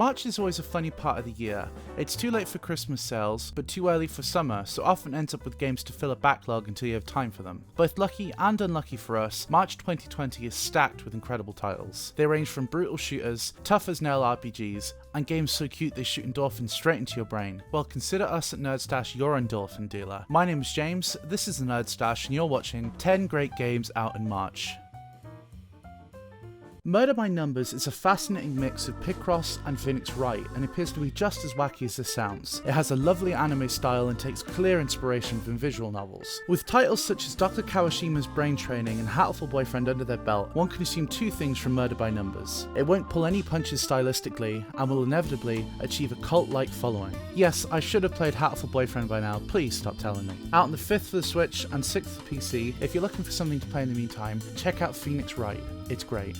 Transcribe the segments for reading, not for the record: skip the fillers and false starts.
March is always a funny part of the year. It's too late for Christmas sales, but too early for summer, so often ends up with games to fill a backlog until you have time for them. Both lucky and unlucky for us, March 2020 is stacked with incredible titles. They range from brutal shooters, tough as nail RPGs, and games so cute they shoot endorphins straight into your brain. Well, consider us at Nerdstash your endorphin dealer. My name is James, this is the Nerdstash, and you're watching 10 great games out in March. Murder by Numbers is a fascinating mix of Picross and Phoenix Wright, and appears to be just as wacky as this sounds. It has a lovely anime style and takes clear inspiration from visual novels. With titles such as Dr. Kawashima's Brain Training and Hatful Boyfriend under their belt, one can assume two things from Murder by Numbers. It won't pull any punches stylistically, and will inevitably achieve a cult-like following. Yes, I should have played Hatful Boyfriend by now, please stop telling me. Out on the 5th for the Switch and 6th for PC, if you're looking for something to play in the meantime, check out Phoenix Wright. It's great.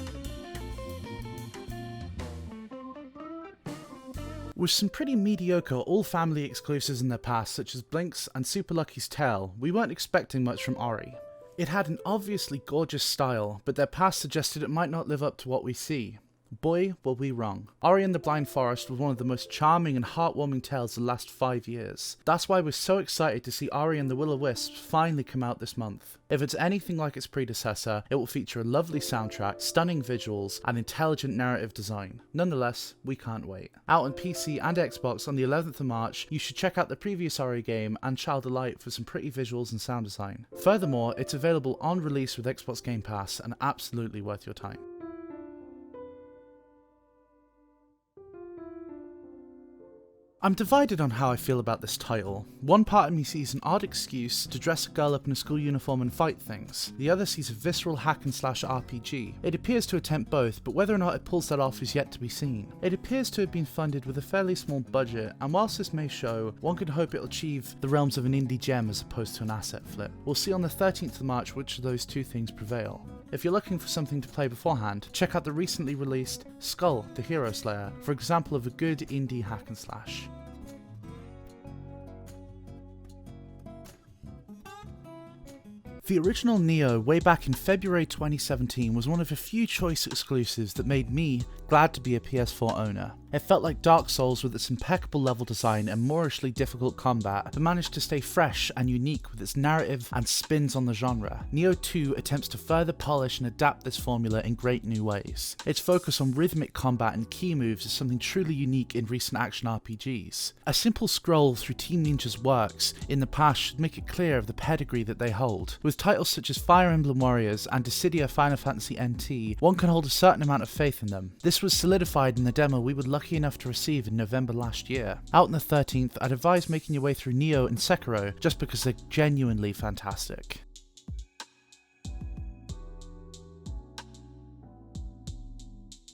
With some pretty mediocre all-family exclusives in their past, such as Blink's and Super Lucky's Tale, we weren't expecting much from Ori. It had an obviously gorgeous style, but their past suggested it might not live up to what we see. Boy, were we wrong. Ori and the Blind Forest was one of the most charming and heartwarming tales of the last 5 years. That's why we're so excited to see Ori and the Will-O-Wisps finally come out this month. If it's anything like its predecessor, it will feature a lovely soundtrack, stunning visuals, and intelligent narrative design. Nonetheless, we can't wait. Out on PC and Xbox on the 11th of March, you should check out the previous Ori game and Child of Light for some pretty visuals and sound design. Furthermore, it's available on release with Xbox Game Pass and absolutely worth your time. I'm divided on how I feel about this title. One part of me sees an odd excuse to dress a girl up in a school uniform and fight things. The other sees a visceral hack and slash RPG. It appears to attempt both, but whether or not it pulls that off is yet to be seen. It appears to have been funded with a fairly small budget, and whilst this may show, one could hope it'll achieve the realms of an indie gem as opposed to an asset flip. We'll see on the 13th of March which of those two things prevail. If you're looking for something to play beforehand, check out the recently released Skull, the Hero Slayer, for example of a good indie hack and slash. The original Nioh way back in February 2017 was one of a few choice exclusives that made me glad to be a PS4 owner. It felt like Dark Souls with its impeccable level design and moorishly difficult combat, but managed to stay fresh and unique with its narrative and spins on the genre. Nioh 2 attempts to further polish and adapt this formula in great new ways. Its focus on rhythmic combat and key moves is something truly unique in recent action RPGs. A simple scroll through Team Ninja's works in the past should make it clear of the pedigree that they hold. With titles such as Fire Emblem Warriors and Dissidia Final Fantasy NT, one can hold a certain amount of faith in them. This was solidified in the demo we were lucky enough to receive in November last year. Out on the 13th, I'd advise making your way through Nioh and Sekiro just because they're genuinely fantastic.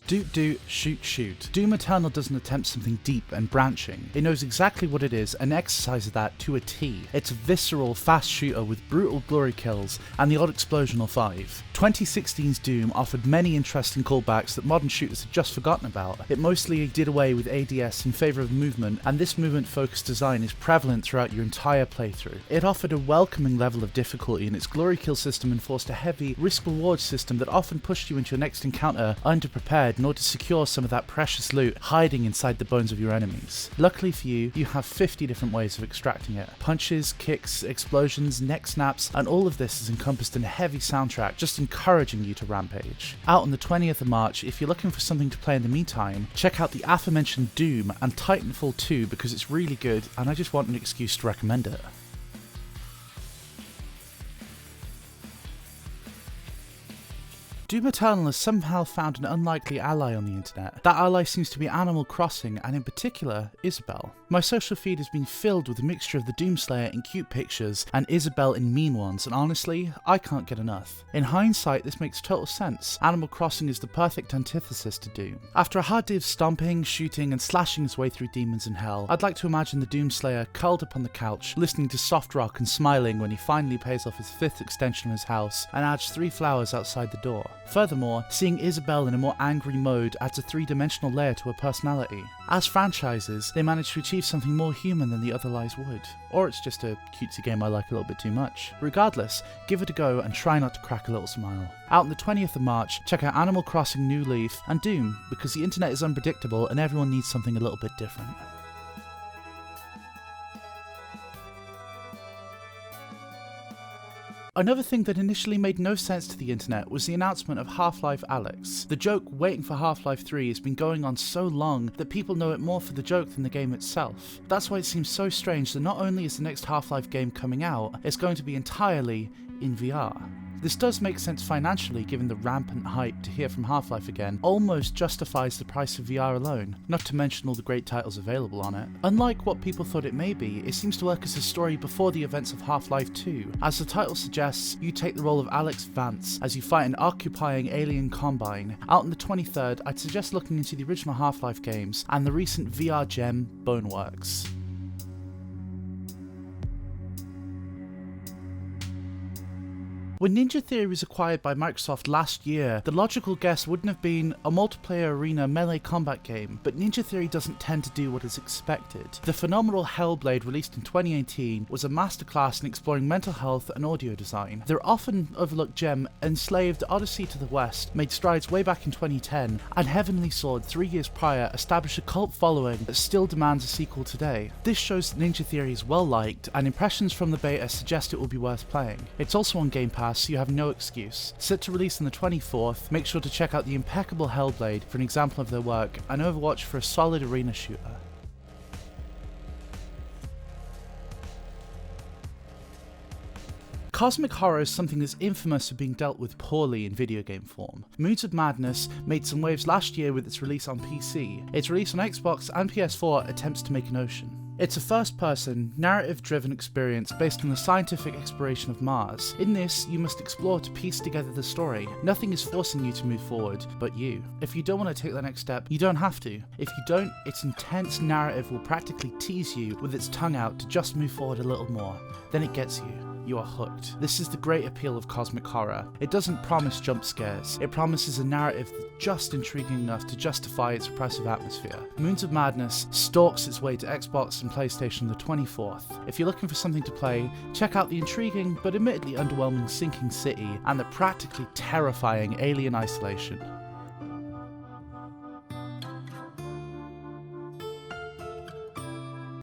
Doot doot, shoot shoot. Doom Eternal doesn't attempt something deep and branching. It knows exactly what it is and exercises that to a T. It's a visceral, fast shooter with brutal glory kills and the odd explosion or five. 2016's Doom offered many interesting callbacks that modern shooters have just forgotten about. It mostly did away with ADS in favour of movement, and this movement-focused design is prevalent throughout your entire playthrough. It offered a welcoming level of difficulty, and its glory kill system enforced a heavy risk-reward system that often pushed you into your next encounter underprepared in order to secure some of that precious loot hiding inside the bones of your enemies. Luckily for you, you have 50 different ways of extracting it. Punches, kicks, explosions, neck snaps, and all of this is encompassed in a heavy soundtrack, just encouraging you to rampage. Out on the 20th of March, if you're looking for something to play in the meantime, check out the aforementioned Doom and Titanfall 2 because it's really good and I just want an excuse to recommend it. Doom Eternal has somehow found an unlikely ally on the internet. That ally seems to be Animal Crossing, and in particular, Isabelle. My social feed has been filled with a mixture of the Doomslayer in cute pictures and Isabelle in mean ones, and honestly, I can't get enough. In hindsight, this makes total sense. Animal Crossing is the perfect antithesis to Doom. After a hard day of stomping, shooting, and slashing his way through demons in hell, I'd like to imagine the Doomslayer curled up on the couch, listening to soft rock and smiling when he finally pays off his 5th extension of his house and adds 3 flowers outside the door. Furthermore, seeing Isabelle in a more angry mode adds a three-dimensional layer to her personality. As franchises, they manage to achieve something more human than the other lies would. Or it's just a cutesy game I like a little bit too much. Regardless, give it a go and try not to crack a little smile. Out on the 20th of March, check out Animal Crossing New Leaf and Doom, because the internet is unpredictable and everyone needs something a little bit different. Another thing that initially made no sense to the internet was the announcement of HalfLife Alyx. The joke waiting for Half-Life 3 has been going on so long that people know it more for the joke than the game itself. That's why it seems so strange that not only is the next Half-Life game coming out, it's going to be entirely in VR. This does make sense financially given the rampant hype to hear from Half-Life again almost justifies the price of VR alone, not to mention all the great titles available on it. Unlike what people thought it may be, it seems to work as a story before the events of Half-Life 2. As the title suggests, you take the role of Alyx Vance as you fight an occupying alien combine. Out on the 23rd, I'd suggest looking into the original Half-Life games and the recent VR gem Boneworks. When Ninja Theory was acquired by Microsoft last year, the logical guess wouldn't have been a multiplayer arena melee combat game, but Ninja Theory doesn't tend to do what is expected. The phenomenal Hellblade, released in 2018, was a masterclass in exploring mental health and audio design. Their often overlooked gem, Enslaved Odyssey to the West, made strides way back in 2010, and Heavenly Sword 3 years prior established a cult following that still demands a sequel today. This shows that Ninja Theory is well liked, and impressions from the beta suggest it will be worth playing. It's also on Game Pass, so you have no excuse. Set to release on the 24th, make sure to check out the impeccable Hellblade for an example of their work, and Overwatch for a solid arena shooter. Cosmic horror is something that's infamous for being dealt with poorly in video game form. Moods of Madness made some waves last year with its release on PC. Its release on Xbox and PS4 attempts to make an ocean. It's a first-person, narrative-driven experience based on the scientific exploration of Mars. In this, you must explore to piece together the story. Nothing is forcing you to move forward, but you. If you don't want to take the next step, you don't have to. If you don't, its intense narrative will practically tease you with its tongue out to just move forward a little more. Then it gets you. You are hooked. This is the great appeal of cosmic horror. It doesn't promise jump scares. It promises a narrative that's just intriguing enough to justify its oppressive atmosphere. Moons of Madness stalks its way to Xbox and PlayStation on the 24th. If you're looking for something to play, check out the intriguing but admittedly underwhelming Sinking City and the practically terrifying Alien Isolation.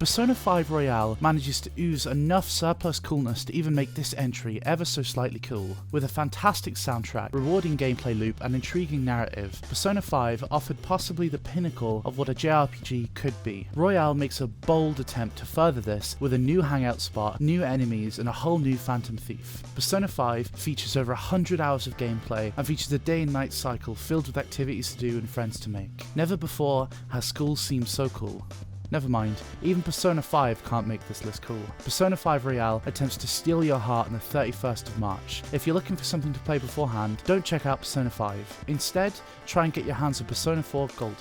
Persona 5 Royale manages to ooze enough surplus coolness to even make this entry ever so slightly cool. With a fantastic soundtrack, rewarding gameplay loop and intriguing narrative, Persona 5 offered possibly the pinnacle of what a JRPG could be. Royale makes a bold attempt to further this with a new hangout spot, new enemies, and a whole new Phantom Thief. Persona 5 features over 100 hours of gameplay and features a day and night cycle filled with activities to do and friends to make. Never before has school seemed so cool. Never mind, even Persona 5 can't make this list cool. Persona 5 Royale attempts to steal your heart on the 31st of March. If you're looking for something to play beforehand, don't check out Persona 5. Instead, try and get your hands on Persona 4 Golden.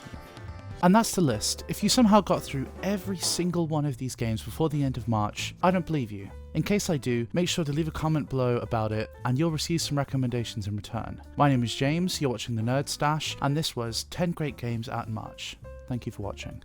And that's the list. If you somehow got through every single one of these games before the end of March, I don't believe you. In case I do, make sure to leave a comment below about it and you'll receive some recommendations in return. My name is James, you're watching The Nerd Stash, and this was 10 great games out in March. Thank you for watching.